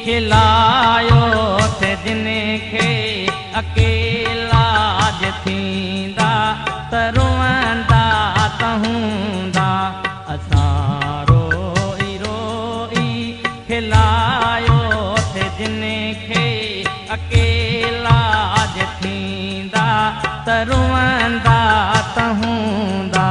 खिलायो थे जिनखे अकेला जे थींदा त रोअंदा त हूंदा। असां रोई रोई खिलायो थे जिनखे अकेला जे थींदा त रोअंदा त हूंदा।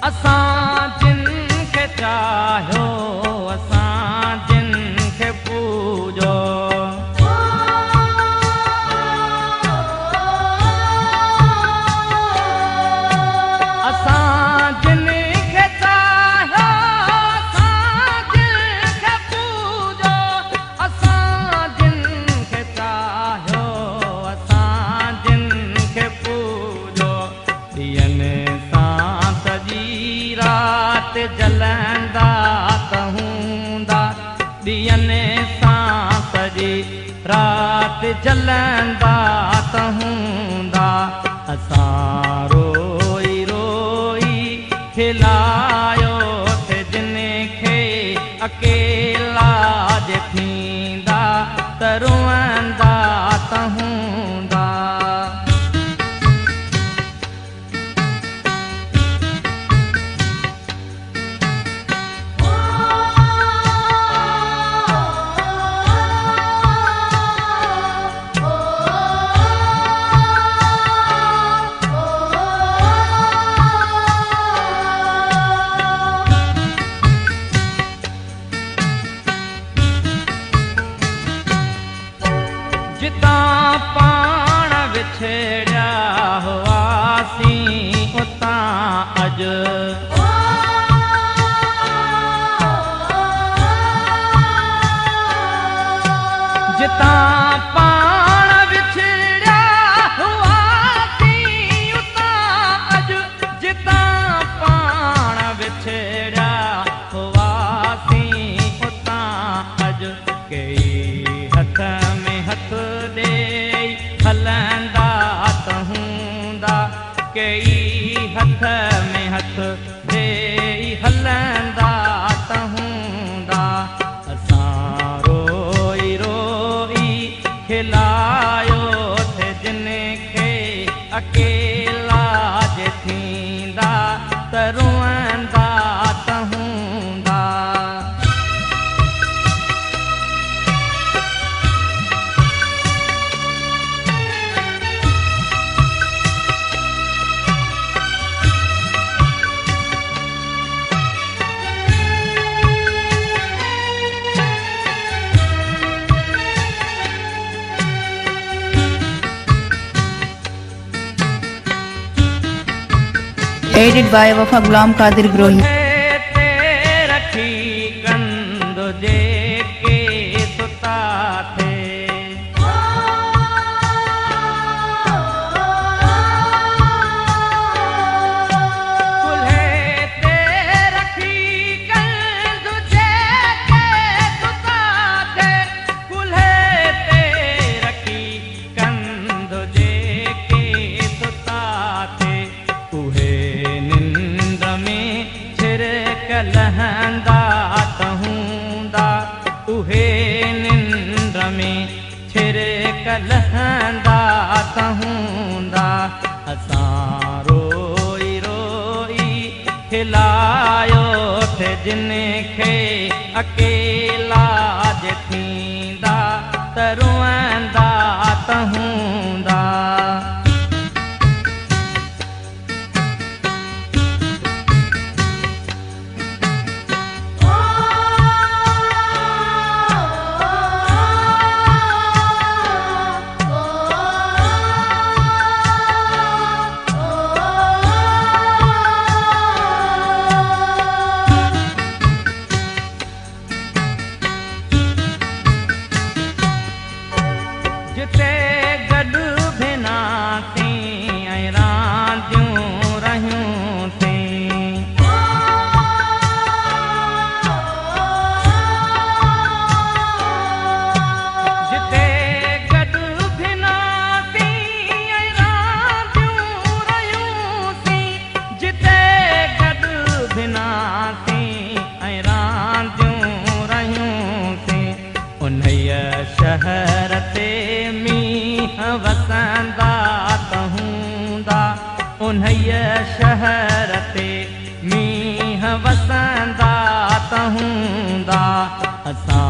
असां जिन खे चाहियो असां जिन खे पूजो असां जिन खे चाहियो असां जिन खे पूजो असां जिन खे चाहियो असां जिन खे पूजो। ॾींहंनि सां सॼी रात जलंदा त हूंदा ॾींहंनि सां सॼी रात जलंदा त हूंदा। असां रोई रोई खिलायो थे जिनखे अकेला जे थींदा त रोअंदा त हूंदा। जितां पाण विछड़िया हुआसीं उतां अॼु जितां पाण विछड़िया हुआसीं उतां अॼु जितां पाण विछड़िया हुआसीं उतां अॼु। कई हथ में हथ ॾेई हलंदा त हूंदा कई हथ में हथ ॾेई हलंदा त हूंदा। असां रोई रोई खिलायो थे जिनखे अकेला जे थींदा त रोअंदा त हूंदा। Edited by Wafa Ghulam Qadir Grohi। रखी कंद जेके सुता थे कुल्हे ते रखी कंद जेके सुता थे कुल्हे ते रखी कंद जेके सुता थे। उहे निंद में छिरक लहंदा त हूंदा उहे निंद में छिरक लहंदा त हूंदा। असां रोई रोई खिलायो थे जिनखे अकेला जे थींदा त रोअंदा त हूंदा। जिते गॾु भिनासीं ऐं रांदियूं रहियूंसीं। जिते गॾु भिनासीं ऐं रांदियूं रहियूंसीं। जिते गॾु भिनासीं ऐं रांदियूं रहियूंसीं। उन्हीअ शहर ते मींहं वसंदा त हूंदा। उन्हीअ शहर ते मींहं वसंदा त हूंदा। असां